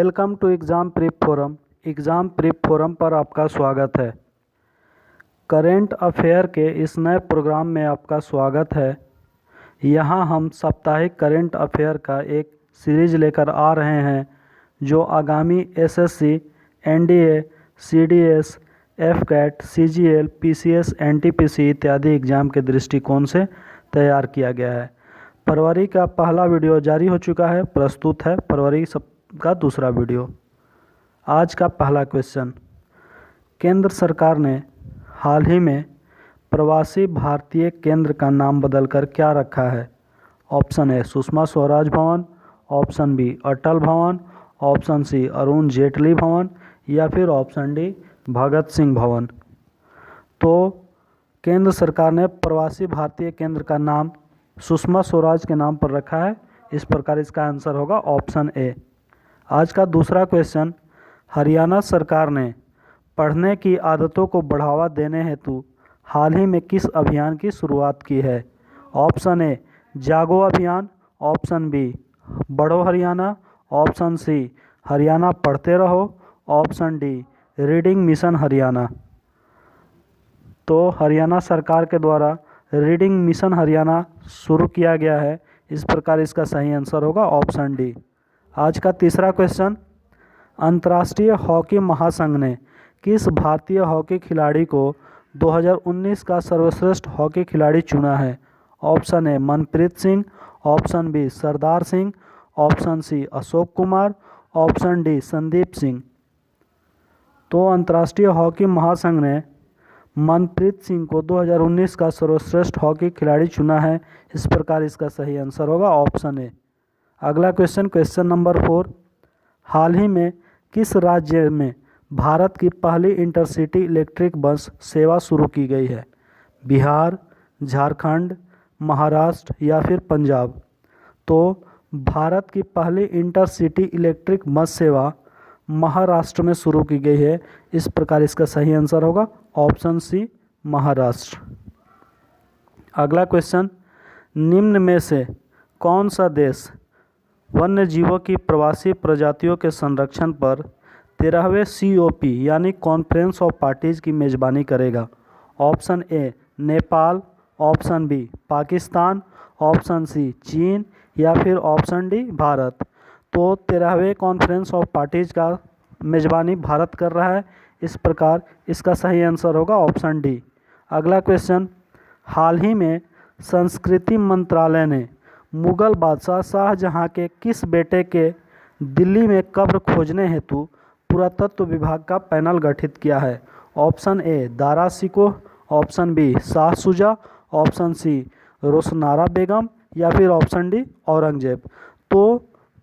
Welcome to exam prep forum. Exam prep forum पर आपका स्वागत है। करेंट अफेयर के इस नए प्रोग्राम में आपका स्वागत है। यहाँ हम साप्ताहिक करेंट अफेयर का एक सीरीज लेकर आ रहे हैं जो आगामी SSC, NDA, CDS, AFCAT, CGL, PCS, NTPC इत्यादि एग्ज़ाम के दृष्टिकोण से तैयार किया गया है। फरवरी का पहला वीडियो जारी हो चुका है, प्रस्तुत है फरवरी का दूसरा वीडियो। आज का पहला क्वेश्चन, केंद्र सरकार ने हाल ही में प्रवासी भारतीय केंद्र का नाम बदलकर क्या रखा है? ऑप्शन ए सुषमा स्वराज भवन, ऑप्शन बी अटल भवन, ऑप्शन सी अरुण जेटली भवन या फिर ऑप्शन डी भगत सिंह भवन। तो केंद्र सरकार ने प्रवासी भारतीय केंद्र का नाम सुषमा स्वराज के नाम पर रखा है। इस प्रकार इसका आंसर होगा ऑप्शन ए। आज का दूसरा क्वेश्चन, हरियाणा सरकार ने पढ़ने की आदतों को बढ़ावा देने हेतु हाल ही में किस अभियान की शुरुआत की है? ऑप्शन ए जागो अभियान, ऑप्शन बी बढ़ो हरियाणा, ऑप्शन सी हरियाणा पढ़ते रहो, option D reading mission Haryana. तो हरियाणा सरकार के द्वारा रीडिंग मिशन हरियाणा शुरू किया गया है। इस प्रकार इसका सही आंसर होगा ऑप्शन डी। आज का तीसरा क्वेश्चन, अंतर्राष्ट्रीय हॉकी महासंघ ने किस भारतीय हॉकी खिलाड़ी को 2019 का सर्वश्रेष्ठ हॉकी खिलाड़ी चुना है? Option A Manpreet Singh, option B Sardar Singh, option C Ashok Kumar, option D Sandeep Singh. तो अंतर्राष्ट्रीय हॉकी महासंघ ने मनप्रीत सिंह को 2019 का सर्वश्रेष्ठ हॉकी खिलाड़ी चुना है। इस प्रकार इसका सही आंसर होगा ऑप्शन ए। अगला क्वेश्चन, क्वेश्चन नंबर 4, हाल ही में किस राज्य में भारत की पहली इंटरसिटी इलेक्ट्रिक बस सेवा शुरू की गई है? बिहार, झारखंड, महाराष्ट्र या फिर पंजाब। तो भारत की पहली इंटरसिटी इलेक्ट्रिक बस सेवा महाराष्ट्र में शुरू की गई है। इस प्रकार इसका सही आंसर होगा ऑप्शन सी महाराष्ट्र। अगला क्वेश्चन, निम्न में से कौन सा देश वन्य जीवों की प्रवासी प्रजातियों के संरक्षण पर 13वें COP यानी कॉन्फ्रेंस ऑफ पार्टीज की मेजबानी करेगा? Option A Nepal, option B Pakistan, option C चीन या फिर ऑप्शन डी भारत। तो 13वें कॉन्फ्रेंस ऑफ पार्टीज का मेजबानी भारत कर रहा है। इस प्रकार इसका सही आंसर होगा ऑप्शन डी। अगला क्वेश्चन, हाल ही में संस्कृति मंत्रालय ने मुगल बादशाह शाहजहां के किस बेटे के दिल्ली में कब्र खोजने हेतु पुरातत्व विभाग का पैनल गठित किया है? Option A Dara Shikoh, option B Shah Shuja, option C Roshanara Begum या फिर ऑप्शन डी औरंगजेब। तो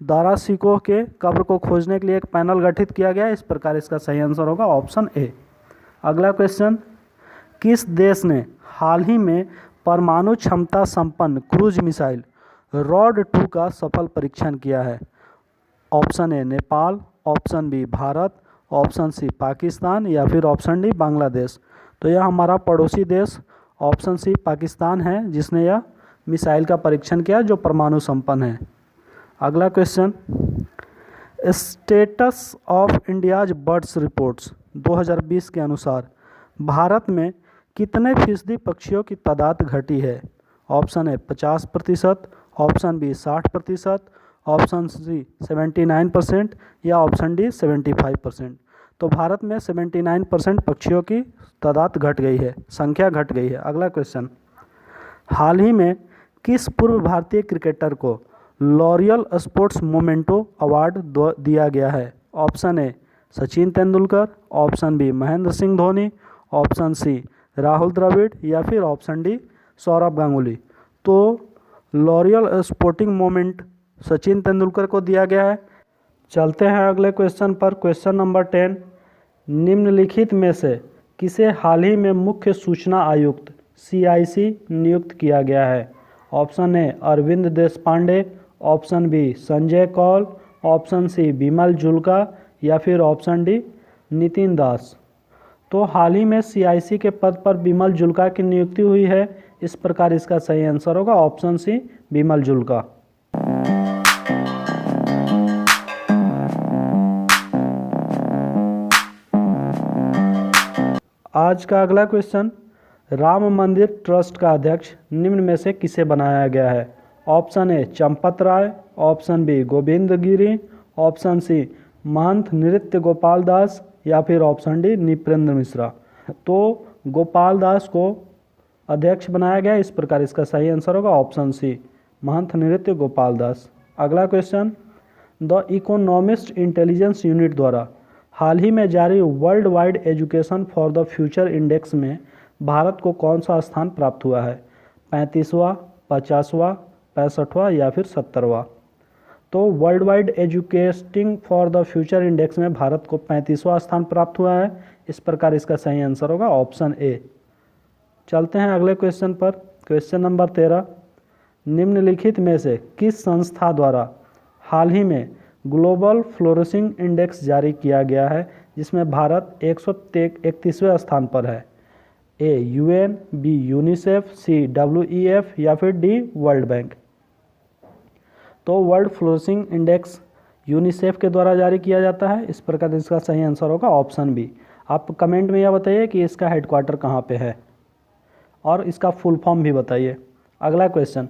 दारा शिकोह के कब्र को खोजने के लिए एक पैनल गठित किया गया है। इस प्रकार इसका सही आंसर होगा ऑप्शन ए। अगला क्वेश्चन, किस देश ने हाल ही में परमाणु क्षमता संपन्न क्रूज मिसाइल रॉड 2 का सफल परीक्षण किया है? Option A Nepal, option B Bharat, option C Pakistan या फिर ऑप्शन डी बांग्लादेश। तो यह हमारा पड़ोसी देश ऑप्शन सी पाकिस्तान है जिसने यह मिसाइल का परीक्षण किया जो परमाणु संपन्न है। अगला question, status of India's birds reports 2020 के अनुसार भारत में कितने फीसदी पक्षियों की तादाद घटी है? Option A 50%, option B 60%, option C 79% या ऑप्शन डी 75%। तो भारत में 79% पक्षियों की तादाद घट गई है, संख्या घट गई है। अगला क्वेश्चन, हाल ही में किस पूर्व भारतीय क्रिकेटर को लॉरियल स्पोर्ट्स मोमेंटो अवार्ड दिया गया है? Option A Sachin Tendulkar, option B Mahendra Singh Dhoni, option C Rahul Dravid या फिर ऑप्शन डी सौरभ गांगुली। तो Laureus sporting moment Sachin Tendulkar को दिया गया है। चलते हैं अगले क्वेश्चन पर। क्वेश्चन नंबर 10, निम्नलिखित में से किसे हाल ही में मुख्य सूचना आयुक्त CIC नियुक्त किया गया है? Option A Arvind Deshpande, option B Sanjay Kaul, option C Bimal Julka या फिर ऑप्शन डी नितिन दास। तो हाल ही में CIC के पद पर बिमल जुल्का की नियुक्ति हुई है। इस प्रकार इसका सही आंसर होगा ऑप्शन सी बिमल जुल्का। आज का अगला क्वेश्चन, राम मंदिर ट्रस्ट का अध्यक्ष निम्न में से किसे बनाया गया है? Option A Champat Rai, option B Govind Giri, option C Mahant Nritya Gopal दास या फिर ऑप्शन डी नृपेंद्र मिश्रा। तो गोपाल दास को अध्यक्ष बनाया गया, इस प्रकार इसका सही आंसर होगा ऑप्शन सी महंत नृत्य गोपाल दास। अगला question, the economist intelligence unit द्वारा हाल ही में जारी world wide education for the future index में भारत को कौन सा स्थान प्राप्त हुआ है? 35वां, 50वां, 65वां या फिर 70वां? तो world wide educating for the future index में भारत को 35वां स्थान प्राप्त हुआ है, इस प्रकार इसका सही आंसर होगा ऑप्शन ए। चलते हैं अगले क्वेश्चन पर। क्वेश्चन नंबर 13, निम्नलिखित में से किस संस्था द्वारा हाल ही में ग्लोबल फ्लोरिशिंग इंडेक्स जारी किया गया है जिसमें भारत 131वें स्थान पर है? ए यूएन, बी यूनिसेफ, सी डब्ल्यूईएफ या फिर डी वर्ल्ड बैंक? तो वर्ल्ड फ्लोरिशिंग इंडेक्स यूनिसेफ के द्वारा जारी किया जाता है, इस प्रकार इसका सही आंसर होगा ऑप्शन बी। आप कमेंट में यह बताइए कि इसका हेडक्वार्टर कहाँ पे है और इसका फुल फॉर्म भी बताइए। अगला क्वेश्चन,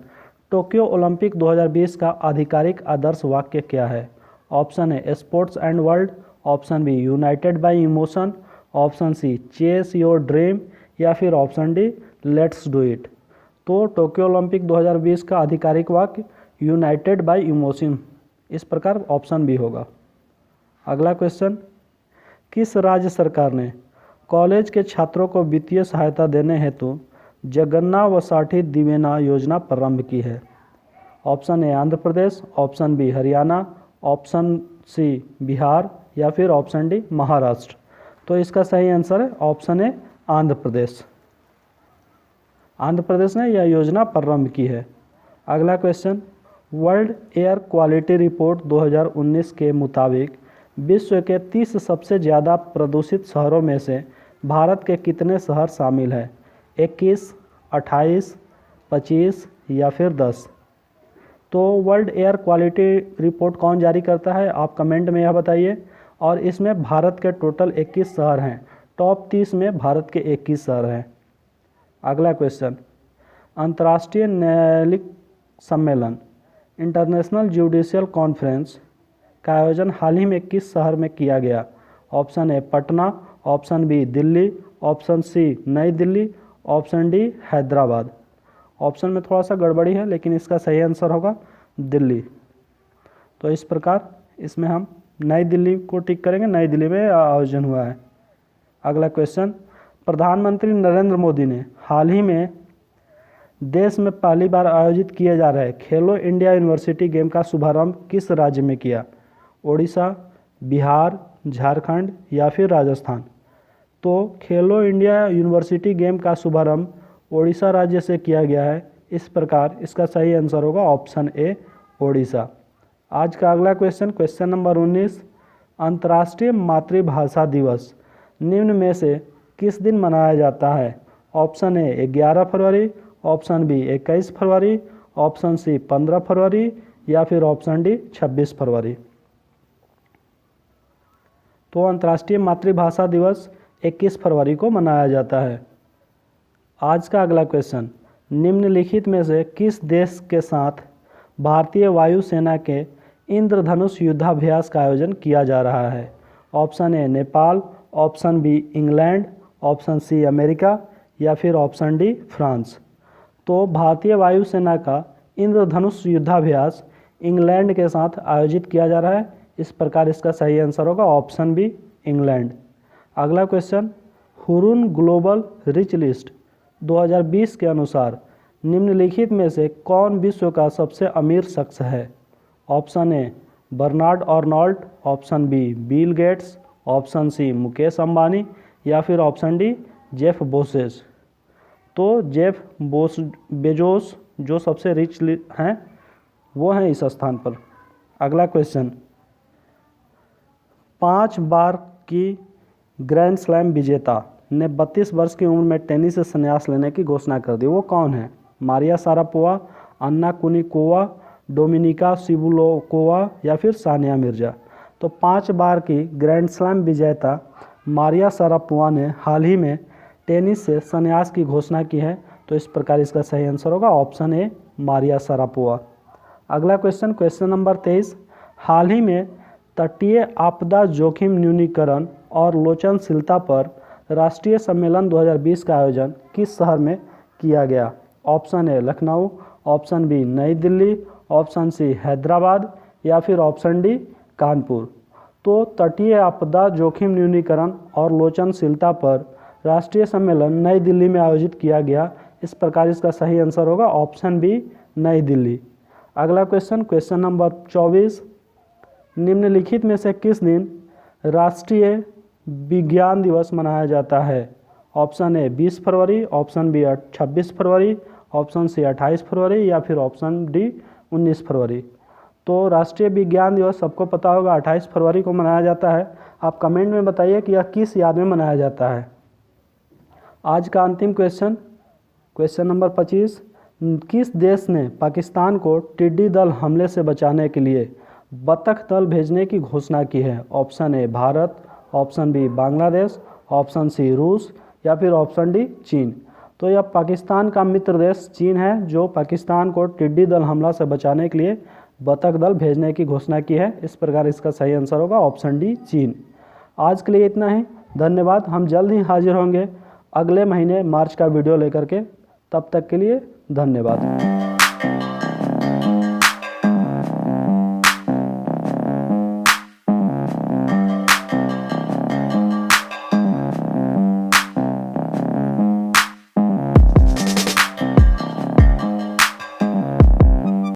टोक्यो ओलंपिक 2020 का आधिकारिक आदर्श वाक्य क्या है? Option A sports and world, option B united by emotion, option C chase your dream या फिर option D let's do it? तो टोक्यो ओलंपिक 2020 का आधिकारिक वाक्य यूनाइटेड बाय इमोशन, इस प्रकार ऑप्शन बी होगा। अगला क्वेश्चन, किस राज्य सरकार ने कॉलेज के छात्रों को वित्तीय सहायता देने हेतु जगन्ना वसाठी दिवेना योजना प्रारंभ की है? Option A Andhra Pradesh, option B Haryana, option C Bihar या फिर ऑप्शन डी महाराष्ट्र? तो इसका सही आंसर है ऑप्शन ए आंध्र प्रदेश। आंध्र प्रदेश ने यह योजना प्रारंभ की है। अगला question, world air quality report 2019 के मुताबिक विश्व के 30 सबसे ज़्यादा प्रदूषित शहरों में से भारत के कितने शहर शामिल हैं? 21, 28, 25 या फिर 10? तो वर्ल्ड एयर क्वालिटी रिपोर्ट कौन जारी करता है, आप कमेंट में यह बताइए। और इसमें भारत के टोटल 21 शहर हैं, टॉप 30 में भारत के 21 शहर हैं। अगला क्वेश्चन, अंतर्राष्ट्रीय न्यायालयिक सम्मेलन इंटरनेशनल जुडिशियल कॉन्फ्रेंस का आयोजन हाल ही में किस शहर में किया गया? Option A Patna, option B Delhi, option C New Delhi, option D Hyderabad? Option में थोड़ा सा गड़बड़ी है लेकिन इसका सही आंसर होगा दिल्ली। तो इस प्रकार इसमें हम नई दिल्ली को टिक करेंगे, नई दिल्ली में आयोजन हुआ है। अगला क्वेश्चन, प्रधानमंत्री नरेंद्र मोदी ने हाल ही में देश में पहली बार आयोजित किए जा रहे खेलो इंडिया यूनिवर्सिटी गेम का शुभारंभ किस राज्य में किया? ओडिशा, बिहार, झारखंड या फिर राजस्थान? तो खेलो इंडिया यूनिवर्सिटी गेम का शुभारंभ ओडिशा राज्य से किया गया है, इस प्रकार इसका सही आंसर होगा ऑप्शन ए ओडिशा। आज का अगला क्वेश्चन, क्वेश्चन नंबर 19, अंतर्राष्ट्रीय मातृभाषा दिवस निम्न में से किस दिन मनाया जाता है? ऑप्शन ए 11 फरवरी, ऑप्शन बी 21 फरवरी, ऑप्शन सी 15 फरवरी या फिर ऑप्शन डी 26 फरवरी? तो अंतर्राष्ट्रीय मातृभाषा दिवस 21 फरवरी को मनाया जाता है। आज का अगला क्वेश्चन, निम्नलिखित में से किस देश के साथ भारतीय वायुसेना के इंद्रधनुष युद्धाभ्यास का आयोजन किया जा रहा है? Option A Nepal, option B England, option C America या फिर ऑप्शन डी फ्रांस? तो भारतीय वायुसेना का इंद्रधनुष युद्धाभ्यास इंग्लैंड के साथ आयोजित किया जा रहा है, इस प्रकार इसका सही आंसर होगा ऑप्शन बी इंग्लैंड। अगला question, Hurun global rich list 2020 के अनुसार निम्नलिखित में से कौन विश्व का सबसे अमीर शख्स है? Option A Bernard Arnault, option B Bill Gates, option C Mukesh Ambani या फिर ऑप्शन डी जेफ बेजोस? तो जेफ बेजोस जो सबसे रिच हैं वो हैं इस स्थान पर। अगला क्वेश्चन, 5 बार की ग्रैंड स्लैम विजेता ने 32 वर्ष की उम्र में टेनिस से संन्यास लेने की घोषणा कर दी, वो कौन है? मारिया शारापोवा, अन्ना कुनिकोवा, डोमिनिका सिबुलोकोवा या फिर सानिया मिर्जा? तो 5 बार की ग्रैंड स्लैम विजेता मारिया शारापोवा ने हाल ही में टेनिस से संन्यास की घोषणा की है? तो इस प्रकार इसका सही आंसर होगा ऑप्शन ए मारिया शरापोवा। अगला क्वेश्चन, क्वेश्चन नंबर 23, हाल ही में तटीय आपदा जोखिम न्यूनीकरण और लोचनशीलता पर राष्ट्रीय सम्मेलन 2020 का आयोजन किस शहर में किया गया? Option A Lucknow, option B New Delhi, option सी हैदराबाद या फिर ऑप्शन डी कानपुर। तो तटीय आपदा जोखिम न्यूनीकरण और लोचनशीलता पर राष्ट्रीय सम्मेलन नई दिल्ली में आयोजित किया गया। इस प्रकार इसका सही आंसर होगा ऑप्शन बी नई दिल्ली। अगला क्वेश्चन, क्वेश्चन नंबर 24, निम्नलिखित में से किस दिन राष्ट्रीय विज्ञान दिवस मनाया जाता है? ऑप्शन ए 20 फरवरी, ऑप्शन बी 26 फरवरी, ऑप्शन सी 28 फरवरी या फिर ऑप्शन डी 19 फरवरी। तो राष्ट्रीय विज्ञान दिवस सबको पता होगा 28 फरवरी को मनाया जाता है। आप कमेंट में बताइए कि यह किस याद में मनाया जाता है। आज का अंतिम क्वेश्चन, क्वेश्चन नंबर 25, किस देश ने पाकिस्तान को टिड्डी दल हमले से बचाने के लिए बतख दल भेजने की घोषणा की है? Option A Bharat, option B Bangladesh, option C रूस या फिर ऑप्शन डी चीन। तो यह पाकिस्तान का मित्र देश चीन है जो पाकिस्तान को टिड्डी दल हमला से बचाने के लिए बतख दल भेजने की घोषणा की है। इस प्रकार इसका सही आंसर होगा ऑप्शन डी चीन। आज के लिए इतना ही, धन्यवाद। हम जल्द ही हाजिर होंगे अगले महीने मार्च का वीडियो लेकर के। तब तक के लिए धन्यवाद।